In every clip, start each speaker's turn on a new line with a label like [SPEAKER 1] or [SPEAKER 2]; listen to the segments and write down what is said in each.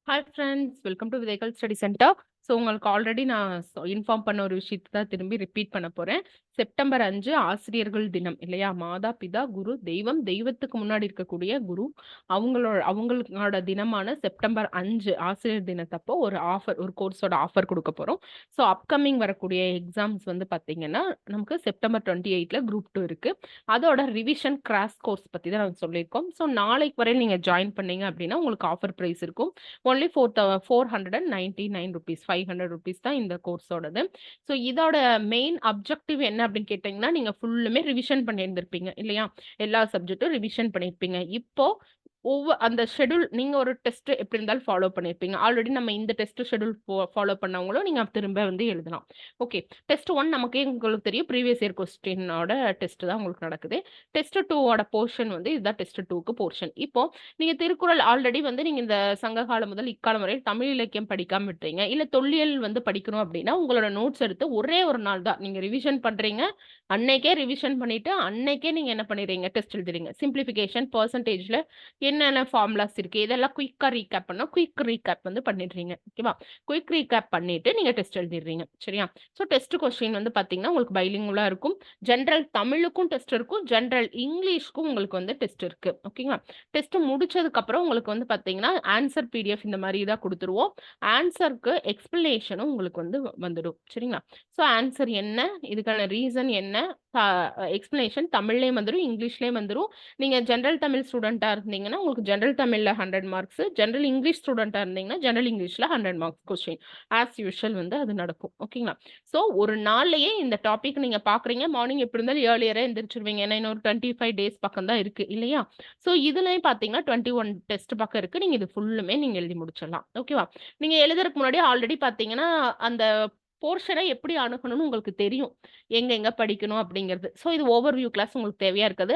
[SPEAKER 1] Hi friends, welcome to விதைகள் study centre. So உங்களுக்கு already நான் இன்ஃபார்ம் பண்ண ஒரு விஷயத்தை தான் திரும்பி ரிப்பீட் பண்ண போகிறேன். செப்டம்பர் 5 ஆசிரியர்கள் தினம் இல்லையா? மாதா பிதா குரு தெய்வம், தெய்வத்துக்கு முன்னாடி இருக்கக்கூடிய குரு, அவங்களோட தினமான செப்டம்பர் 5 ஆசிரியர் தினத்தப்போ ஒரு கோர்ஸோட ஆஃபர் கொடுக்க போகிறோம். ஸோ அப்கமிங் வரக்கூடிய எக்ஸாம்ஸ் வந்து பார்த்தீங்கன்னா நமக்கு செப்டம்பர் 28ல குரூப் 2 இருக்குது. அதோட ரிவிஷன் கிராஸ் கோர்ஸ் பற்றி தான் நம்ம சொல்லியிருக்கோம். ஸோ நாளைக்கு வரை நீங்கள் ஜாயின் பண்ணீங்க அப்படின்னா உங்களுக்கு ஆஃபர் ப்ரைஸ் இருக்கும். ஒன்லி 499 rupees, 500 rupees தான் இந்த கோர்ஸோடது. ஸோ இதோட மெயின் அப்ஜெக்டிவ் என்ன அப்படின்னு கேட்டீங்கன்னா, நீங்க ஃபுல்லுமே ரிவிஷன் பண்ணியிருந்திருப்பீங்க இல்லையா? எல்லா சப்ஜெக்ட்டும் ரிவிஷன் பண்ணியிருப்பீங்க. இப்போ அந்த ஷெட்யூல் நீங்க ஒரு டெஸ்ட் எப்படி இருந்தாலும் ஃபாலோ பண்ணியிருப்பீங்க. ஆல்ரெடி நம்ம இந்த டெஸ்ட் ஷெட்யூல் ஃபாலோ பண்ணவங்களும் நீங்க திரும்ப வந்து எழுதலாம். ஓகே. டெஸ்ட் 1 நமக்கே உங்களுக்கு தெரியும். ப்ரீவியஸ் இயர் கொஸ்டினோட டெஸ்ட் தான் உங்களுக்கு நடக்குது. டெஸ்ட் 2ஓட போர்ஷன் வந்து இதுதான் டெஸ்ட் 2க்கு போர்ஷன். இப்போ நீங்க திருக்குறள் ஆல்ரெடி வந்து நீங்க இந்த சங்ககாலம் முதல் இக்காலம் வரை தமிழ் இலக்கியம் படிக்காம விட்டீங்க. இல்ல தொல்லியல் வந்து படிக்கணும் அப்படின்னா, உங்களோட நோட்ஸ் எடுத்து ஒரே ஒரு நாள் தான் நீங்க ரிவிஷன் பண்றீங்க. அன்னைக்கே ரிவிஷன் பண்ணிட்டு, அன்னைக்கே நீங்க என்ன பண்ணிடுறீங்க? டெஸ்ட் எழுதுறீங்க. சிம்ப்ளிஃபிகேஷன், பெர்சன்டேஜ்ல என்னென்ன ஃபார்முலாஸ் இருக்கு, இதெல்லாம் குயிக்கா ரீகேப் பண்ணா, குயிக் ரீகேப் வந்து பண்ணிடுறீங்க. ஓகேவா? குயிக் ரீகேப் பண்ணிட்டு நீங்க டெஸ்ட் எழுதிடுறீங்க. சரியா? ஸோ டெஸ்ட் கொஸ்டின் வந்து பார்த்தீங்கன்னா, உங்களுக்கு பைலிங்குலா இருக்கும். ஜெனரல் தமிழுக்கும் டெஸ்ட் இருக்கும். ஜெனரல் இங்கிலீஷ்க்கும் உங்களுக்கு வந்து டெஸ்ட் இருக்கு. ஓகேங்களா? டெஸ்ட் முடிச்சதுக்கப்புறம் உங்களுக்கு வந்து பார்த்தீங்கன்னா, ஆன்சர் பிடிஎஃப் இந்த மாரி தான் குடுத்துருவோம். ஆன்சருக்கு எக்ஸ்ப்ளனேஷனும் உங்களுக்கு வந்து வந்துடும். சரிங்களா? ஸோ ஆன்சர் என்ன? இதுக்கான ரீசன் என்ன? அ எக்ஸ்ப்ளனேஷன் தமிழ்லயும் வந்துரும், இங்கிலீஷ்லயும் வந்துரும். நீங்க ஜெனரல் தமிழ் ஸ்டூடெண்ட்டா இருந்தீங்கன்னா, உங்களுக்கு ஜெனரல் தமிழ்ல 100 மார்க்ஸ். ஜெனரல் இங்கிலீஷ் ஸ்டூடெண்ட்டா இருந்தீங்கன்னா, ஜெனரல் இங்கிலீஷ்ல 100 மார்க்ஸ் கொஸ்டின். ஆஸ் யூசுவல் வந்து அது நடக்கும். ஓகேங்களா? ஸோ ஒரு நாள்லயே இந்த டாபிக் நீங்க பார்க்குறீங்க. மார்னிங் எப்படி இருந்தாலும் ஏர்லியரா எந்திரிச்சுருவீங்க. ஏன்னா இன்னும் ஒரு 25 டேஸ் பக்கம் தான் இருக்கு இல்லையா? ஸோ இதுலயும் பார்த்தீங்கன்னா 21 டெஸ்ட் பக்கம் இருக்கு. நீங்க இது ஃபுல்லுமே நீங்க எழுதி முடிச்சிடலாம். ஓகேவா? நீங்க எழுதுறதுக்கு முன்னாடி ஆல்ரெடி பார்த்தீங்கன்னா, அந்த போர்ஷன எப்படி அணுகணும்னு உங்களுக்கு தெரியும். எங்க படிக்கணும் அப்படிங்கிறது. ஸோ இது ஓவர்வியூ கிளாஸ் உங்களுக்கு தேவையா இருக்காது.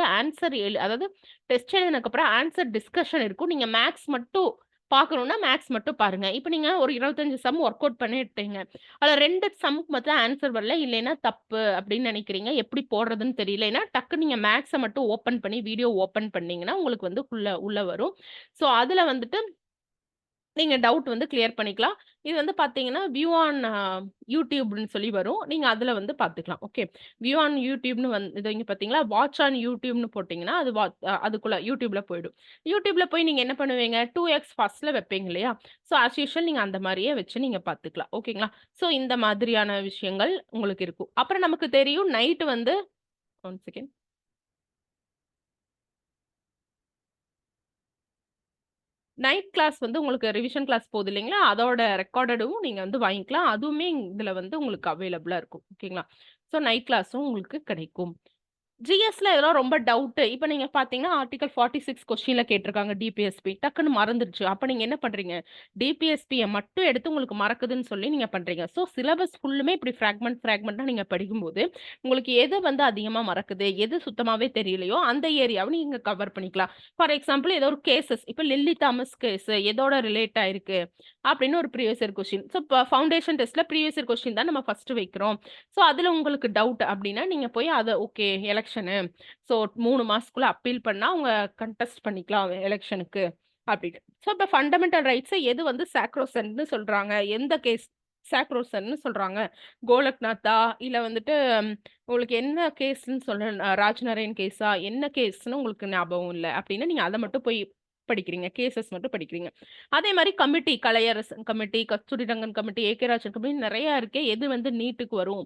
[SPEAKER 1] அதாவது டெஸ்ட் எழுதினதுக்கப்புறம் ஆன்சர் டிஸ்கஷன் இருக்கும். நீங்க மேத்ஸ் மட்டும் பார்க்கணும்னா, மேத்ஸ் மட்டும் பாருங்க. இப்ப நீங்க ஒரு 25 சம் ஒர்க் அவுட் பண்ணிட்டீங்க. அதுல 2 சம்க்கு மட்டும் ஆன்சர் வரல, இல்லைன்னா தப்பு அப்படின்னு நினைக்கிறீங்க. எப்படி போடுறதுன்னு தெரியலைன்னா, டக்குன்னு நீங்க மேத்ஸ மட்டும் ஓப்பன் பண்ணி வீடியோ ஓப்பன் பண்ணீங்கன்னா, உங்களுக்கு வந்து உள்ள வரும். ஸோ அதுல வந்துட்டு நீங்க டவுட் வந்து கிளியர் பண்ணிக்கலாம். இது வந்து பார்த்தீங்கன்னா, வியூ ஆன் யூடியூப்ன்னு சொல்லி வரும். நீங்க அதுல வந்து பார்த்துக்கலாம். ஓகே. வியூ ஆன் யூடியூப்ன்னு இது இங்க பார்த்தீங்களா? வாட்ச் ஆன் யூடியூப்ன்னு போட்டீங்கன்னா, அதுக்குள்ள யூடியூப்ல போயிடும். யூடியூப்ல போய் நீங்க என்ன பண்ணுவீங்க? 2x ஃபர்ஸ்ட்ல வைப்பீங்க இல்லையா? ஸோ ஆஸ் யூசுவல் நீங்க அந்த மாரியே வச்சு நீங்க பார்த்துக்கலாம். ஓகேங்களா? ஸோ இந்த மாதிரியான விஷயங்கள் உங்களுக்கு இருக்கும். அப்புறம் நமக்கு தெரியும் நைட் வந்து 1 செகண்ட். நைட் கிளாஸ் வந்து உங்களுக்கு ரிவிஷன் கிளாஸ் போகுது இல்லைங்களா? அதோட ரெக்கார்டடும் நீங்க வந்து வாங்கிக்கலாம். அதுவுமே இதுல வந்து உங்களுக்கு அவைலபிளா இருக்கும். ஓகேங்களா? ஸோ நைட் கிளாஸும் உங்களுக்கு கிடைக்கும். ஜிஎஸ்ல இதெல்லாம் ரொம்ப டவுட்டு. இப்ப நீங்க பார்த்தீங்கன்னா, ஆர்டிகிள் 46 கொஸ்டின்ல கேட்டிருக்காங்க டிபிஎஸ்பி. டக்குன்னு மறந்துருச்சு. அப்ப நீங்க என்ன பண்றீங்க? டிபிஎஸ்பிய மட்டும் எடுத்து உங்களுக்கு மறக்குதுன்னு சொல்லி நீங்க பண்றீங்க. ஸோ சிலபஸ் ஃபுல்லுமே இப்படி ஃப்ராக்மெண்டா நீங்க படிக்கும்போது, உங்களுக்கு எது வந்து அதிகமா மறக்குது, எது சுத்தமாவே தெரியலையோ, அந்த ஏரியாவ நீங்க கவர் பண்ணிக்கலாம். ஃபார் எக்ஸாம்பிள் ஏதோ ஒரு கேஸஸ் இப்ப லில்லி தாமஸ் கேஸ் எதோட ரிலேட் ஆயிருக்கு? அப்படின்னு ஒரு ப்ரீவியஸ் இயர் கொஸ்டின். ஸோ இப்ப ஃபவுண்டேஷன் டெஸ்ட்ல ப்ரீவியஸ் இயர் கொஸ்டின் தான் நம்ம ஃபர்ஸ்ட் வைக்கிறோம். ஸோ அதுல உங்களுக்கு டவுட் அப்படின்னா, நீங்க போய் அத ஓகே எலக்ஷனு. ஸோ 3 மாசத்துக்குள்ள அப்பீல் பண்ணா அவங்க கன்டெஸ்ட் பண்ணிக்கலாம் எலக்ஷனுக்கு அப்படின்னு. ஸோ இப்ப ஃபண்டமெண்டல் ரைட்ஸ எது வந்து சாக்ரோசன்ட்ன்னு சொல்றாங்க? எந்த கேஸ் சாக்ரோசன்ட்ன்னு சொல்றாங்க? கோலக்நாத்தா? இல்ல வந்துட்டு உங்களுக்கு என்ன கேஸ்ன்னு ராஜ்நாராயண் கேஸா? என்ன கேஸ்ன்னு உங்களுக்கு ஞாபகம் இல்ல அப்படின்னா, நீங்க அத மட்டும் போய் படிக்கிறீங்க. கேஸஸ் மட்டும் படிக்கிறீங்க. அதே மாரி committee Kalaiyarasan committee, Kasturirangan committee, AK Rajan committee நெறைய இருக்கே. எது வந்து நீட்டுக்கு வரும்?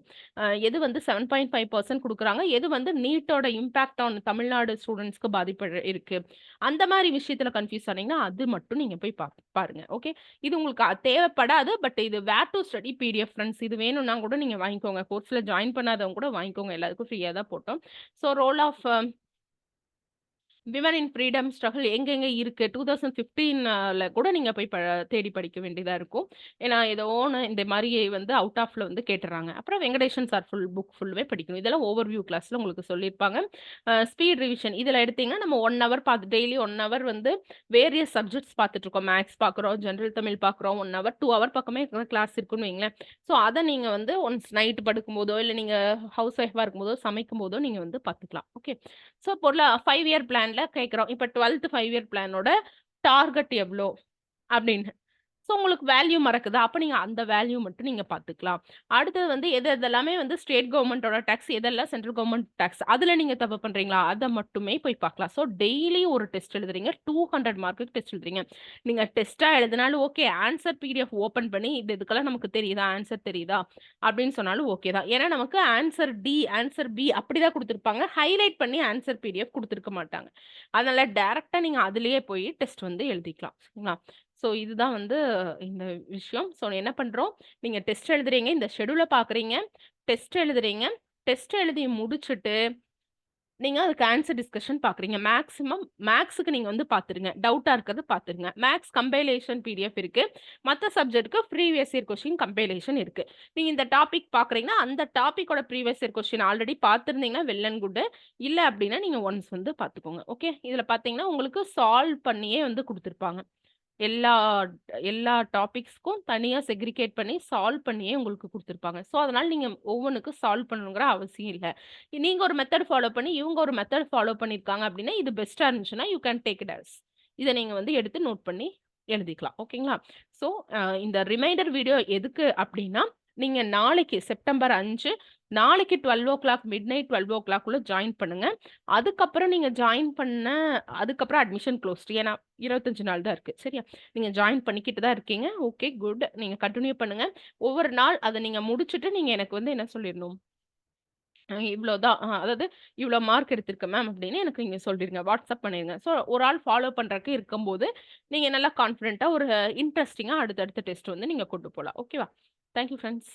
[SPEAKER 1] எது வந்து 7.5% குடுக்குறாங்க? எது வந்து நீட்டோட இம்பாக்ட் ஆன் தமிழ்நாடு ஸ்டூடண்ட்ஸ்க்கு பாதிப்பு இருக்கு? அந்த மாரி விஷயத்துல கன்ஃப்யூஸ் ஆனீங்கன்னா, அது மட்டும் நீங்க போய் பாருங்க. ஓகே. இது உங்களுக்கு தேவைப்படாது. பட் இது வேர் டூ ஸ்டடி பிடிஎஃப் ஃப்ரெண்ட்ஸ். இது வேணும்னா கூட நீங்க வாங்கிக்கோங்க. கோர்ஸ்ல ஜாயின் பண்ணாதவங்க கூட வாங்கிக்கோங்க. எல்லாருக்கும் ஃப்ரீயா தான் போட்டோம். So role of women in freedom struggle எங்கெங்க இருக்கு? 2015ல கூட நீங்க போய் தேடி படிக்க வேண்டியதா இருக்கும். ஏன்னா, ஏதோ ஒண்ணு இந்த மாரி வந்து அவுட் ஆஃப்ல வந்து கேட்டுர்றாங்க. அப்புறம் வெங்கடேஷன் சார் புக் ஃபுல்லுமே படிக்கணும். இதெல்லாம் ஓவர்வியூ கிளாஸ்ல உங்களுக்கு சொல்லியிருப்பாங்க. ஸ்பீட் ரிவிஷன் இதுல எடுத்தீங்கன்னா, நம்ம 1 ஹவர் டெய்லி 1 ஹவர் வந்து வேரியஸ் சப்ஜெக்ட்ஸ் பார்த்துட்டுருக்கோம். மேத்ஸ் பார்க்குறோம், ஜெனரல் தமிழ் பார்க்குறோம். 1 ஹவர், 2 ஹவர் பக்கமே கிளாஸ் இருக்குன்னு வைங்களேன். ஸோ, அத நீங்க வந்து ஒன்ஸ் நைட் படுக்கும்போதோ, இல்ல நீங்க ஹவுஸ் ஒய்ஃபா இருக்கும்போதோ, சமைக்கும்போதோ நீங்க வந்து பார்த்துக்கலாம். ஓகே. ஸோ, 5 இயர் பிளான்ல கேட்கிறோம். இப்ப 12த் 5 இயர் பிளானோட டார்கெட் எவ்ளோ? அப்படின்னு. ஸோ உங்களுக்கு வேல்யூ மறக்குதா? அப்ப நீங்க அந்த வேல்யூ மட்டும் நீங்க பார்த்துக்கலாம். அடுத்தது வந்து எது எதெல்லாமே வந்து ஸ்டேட் கவர்மெண்ட்டோட டாக்ஸ், எதெல்லாம் சென்ட்ரல் கவர்மெண்ட் டாக்ஸ் அதுல நீங்க தப்பு பண்றீங்களா? அத மட்டுமே போய் பார்க்கலாம். ஸோ டெய்லி ஒரு டெஸ்ட் எழுதுறீங்க. 200 மார்க்குக்கு டெஸ்ட் எழுதுறீங்க. நீங்க டெஸ்ட்டா எழுதினாலும் ஓகே. ஆன்ஸர் பிடிஎஃப் ஓப்பன் பண்ணி இதுக்கெல்லாம் நமக்கு தெரியுதா? ஆன்ஸர் தெரியுதா? அப்படின்னு சொன்னாலும் ஓகே தான். ஏன்னா நமக்கு ஆன்ஸர் டி, ஆன்ஸர் பி அப்படிதான் குடுத்திருப்பாங்க. ஹைலைட் பண்ணி ஆன்ஸர் பிடிஎஃப் குடுத்திருக்க மாட்டாங்க. அதனால டைரக்ட்டா நீங்க அதிலேயே போய் டெஸ்ட் வந்து எழுதிக்கலாம். சரிங்களா? ஸோ இதுதான் வந்து இந்த விஷயம். ஸோ என்ன பண்றோம், நீங்க டெஸ்ட் எழுதுறீங்க. இந்த ஷெட்யூல பார்க்குறீங்க. டெஸ்ட் எழுதுறீங்க. டெஸ்ட் எழுதி முடிச்சுட்டு, நீங்க அதுக்கு ஆன்ஸர் டிஸ்கஷன் பார்க்குறீங்க. மேக்ஸுக்கு நீங்க வந்து பார்த்துருங்க. டவுட்டா இருக்கிறத பார்த்துருங்க. மேக்ஸ் கம்பைலேஷன் பிடிஎஃப் இருக்கு. மத்த சப்ஜெக்ட்க்கு ப்ரீவியஸ் இயர் கொஸ்டின் கம்பைலேஷன் இருக்கு. நீங்க இந்த டாபிக் பார்க்குறீங்கன்னா, அந்த டாபிக்கோட ப்ரீவியஸ் இயர் கொஸ்டின் ஆல்ரெடி பார்த்திருந்தீங்கன்னா வெல் அண்ட் குட். இல்ல அப்டின்னா நீங்க ஒன்ஸ் வந்து பார்த்துக்கோங்க. ஓகே. இதுல பார்த்தீங்கன்னா, உங்களுக்கு சால்வ் பண்ணியே வந்து குடுத்துருப்பாங்க. எல்லா எல்லா டாபிக்ஸ்க்கும் தனியா செக்ரிகேட் பண்ணி சால்வ் பண்ணியே உங்களுக்கு குடுத்துருப்பாங்க. ஸோ, அதனால நீங்க ஒவ்வொன்னுக்கும் சால்வ் பண்ணணுங்கிற அவசியம் இல்ல. நீங்க ஒரு மெத்தட் ஃபாலோ பண்ணி, இவங்க ஒரு மெத்தட் ஃபாலோ பண்ணியிருக்காங்க அப்படின்னா, இது பெஸ்ட்டா இருந்துச்சுன்னா, you can take it as. இத நீங்க வந்து எடுத்து நோட் பண்ணி எழுதிக்கலாம். ஓகேங்களா? ஸோ, இந்த ரிமைண்டர் வீடியோ எதுக்கு அப்படின்னா, நீங்க நாளைக்கு செப்டம்பர் 5 நாளைக்கு 12:00 மிட்நைட் 12:00 ஜாயின் பண்ணுங்க. அதுக்கப்புறம் நீங்க ஜாயின் பண்ண அதுக்கப்புறம் அட்மிஷன் க்ளோஸ்ட். ஏன்னா 25 நாள் தான் இருக்கு. சரியா? நீங்க ஜாயின் பண்ணிக்கிட்டு தான் இருக்கீங்க. Okay, good. நீங்க கன்டின்யூ பண்ணுங்க. ஒவ்வொரு நாள் அத நீங்க முடிச்சுட்டு நீங்க எனக்கு வந்து என்ன சொல்லிரணும்? இவ்ளோதான். அதாவது இவ்ளோ மார்க் எடுத்திருக்கேன் மேம் அப்படின்னு எனக்கு நீங்க சொல்லிருங்க. வாட்ஸ்அப் பண்ணிருங்க. ஸோ ஒரு ஆள் ஃபாலோ பண்றதுக்கு இருக்கும்போது, நீங்க நல்லா கான்ஃபிடென்ட்டா ஒரு இன்ட்ரஸ்டிங்கா அடுத்தடுத்த டெஸ்ட் வந்து நீங்க கொண்டு போலாம். ஓகேவா? Thank you friends.